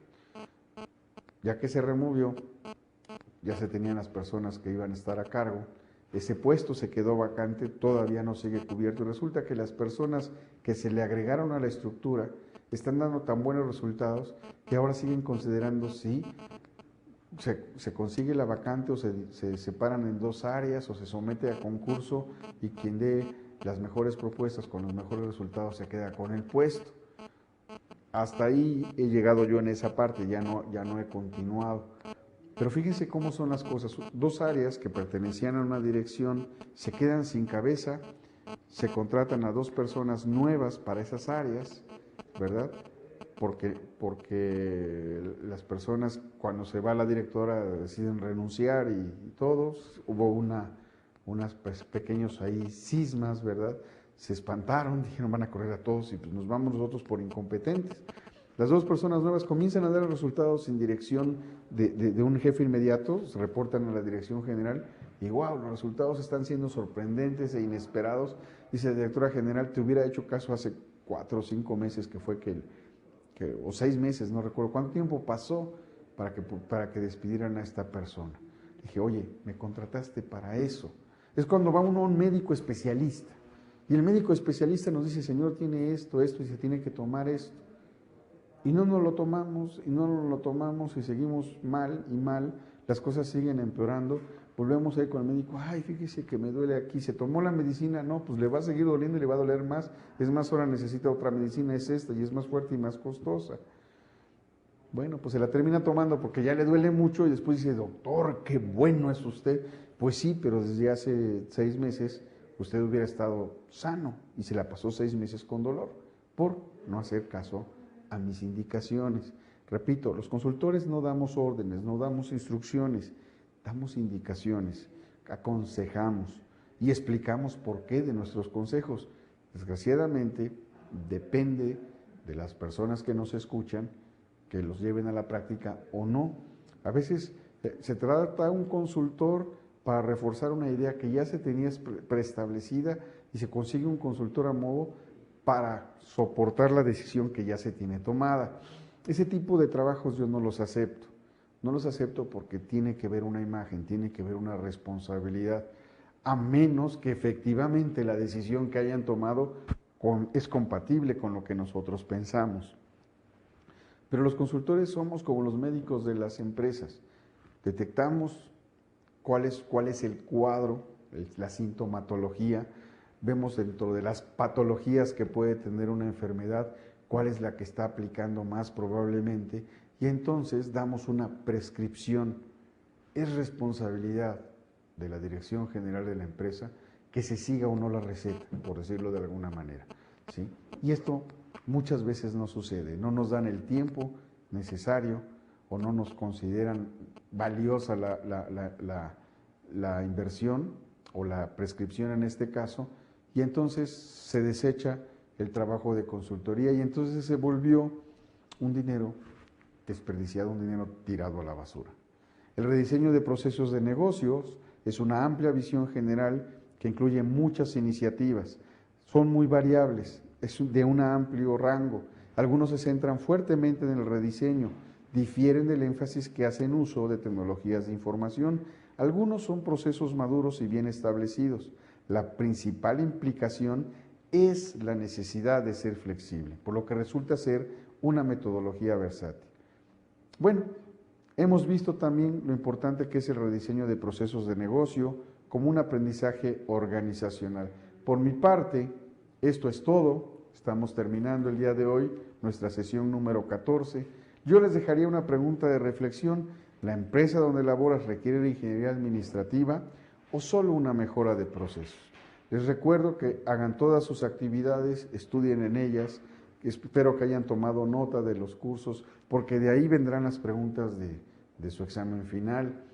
Speaker 1: Ya que se removió, ya se tenían las personas que iban a estar a cargo. Ese puesto se quedó vacante, todavía no sigue cubierto y resulta que las personas que se le agregaron a la estructura están dando tan buenos resultados que ahora siguen considerando si se consigue la vacante o se separan en 2 áreas o se somete a concurso y quien dé las mejores propuestas con los mejores resultados se queda con el puesto. Hasta ahí he llegado yo en esa parte, ya no he continuado. Pero fíjense cómo son las cosas. 2 áreas que pertenecían a una dirección se quedan sin cabeza, se contratan a 2 personas nuevas para esas áreas, ¿verdad? porque las personas cuando se va la directora deciden renunciar y todos, hubo unas pues, pequeños ahí cismas, ¿verdad? Se espantaron, dijeron van a correr a todos y pues nos vamos nosotros por incompetentes. Las dos personas nuevas comienzan a dar resultados sin dirección de un jefe inmediato, se reportan a la dirección general y wow, los resultados están siendo sorprendentes e inesperados. Dice la directora general, te hubiera hecho caso hace 4 o 5 meses que fue o 6 meses, no recuerdo cuánto tiempo pasó para que despidieran a esta persona. Dije, oye, me contrataste para eso. Es cuando va uno a un médico especialista y el médico especialista nos dice, señor, tiene esto, y se tiene que tomar esto. Y no nos lo tomamos, y seguimos mal y mal, las cosas siguen empeorando, volvemos a ir con el médico, ay, fíjese que me duele aquí, se tomó la medicina, no, pues le va a seguir doliendo y le va a doler más, es más, ahora necesita otra medicina, es esta, y es más fuerte y más costosa. Bueno, pues se la termina tomando porque ya le duele mucho y después dice, doctor, qué bueno es usted. Pues sí, pero desde hace 6 meses usted hubiera estado sano y se la pasó 6 meses con dolor por no hacer caso a mis indicaciones. Repito, los consultores no damos órdenes, no damos instrucciones, damos indicaciones, aconsejamos y explicamos por qué de nuestros consejos. Desgraciadamente, depende de las personas que nos escuchan, que los lleven a la práctica o no. A veces se trata un consultor para reforzar una idea que ya se tenía preestablecida y se consigue un consultor a modo para soportar la decisión que ya se tiene tomada. Ese tipo de trabajos yo no los acepto. No los acepto porque tiene que ver una imagen, tiene que ver una responsabilidad, a menos que efectivamente la decisión que hayan tomado es compatible con lo que nosotros pensamos. Pero los consultores somos como los médicos de las empresas. Detectamos cuál es el cuadro, la sintomatología, vemos dentro de las patologías que puede tener una enfermedad, cuál es la que está aplicando más probablemente, y entonces damos una prescripción. Es responsabilidad de la dirección general de la empresa que se siga o no la receta, por decirlo de alguna manera, ¿sí? Y esto muchas veces no sucede, no nos dan el tiempo necesario o no nos consideran valiosa la inversión o la prescripción en este caso, y entonces se desecha el trabajo de consultoría y entonces se volvió un dinero desperdiciado, un dinero tirado a la basura. El rediseño de procesos de negocios es una amplia visión general que incluye muchas iniciativas. Son muy variables, es de un amplio rango. Algunos se centran fuertemente en el rediseño, difieren del énfasis que hacen uso de tecnologías de información. Algunos son procesos maduros y bien establecidos. La principal implicación es la necesidad de ser flexible, por lo que resulta ser una metodología versátil. Bueno, hemos visto también lo importante que es el rediseño de procesos de negocio como un aprendizaje organizacional. Por mi parte, esto es todo. Estamos terminando el día de hoy nuestra sesión número 14. Yo les dejaría una pregunta de reflexión. ¿La empresa donde laboras requiere de ingeniería administrativa o solo una mejora de procesos? Les recuerdo que hagan todas sus actividades, estudien en ellas. Espero que hayan tomado nota de los cursos, porque de ahí vendrán las preguntas de su examen final.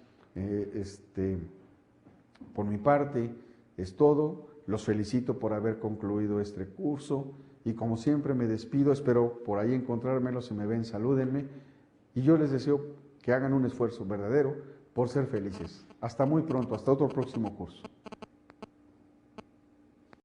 Speaker 1: Por mi parte, es todo. Los felicito por haber concluido este curso y como siempre me despido. Espero por ahí encontrármelo. Si me ven, salúdenme. Y yo les deseo que hagan un esfuerzo verdadero por ser felices. Hasta muy pronto, hasta otro próximo curso.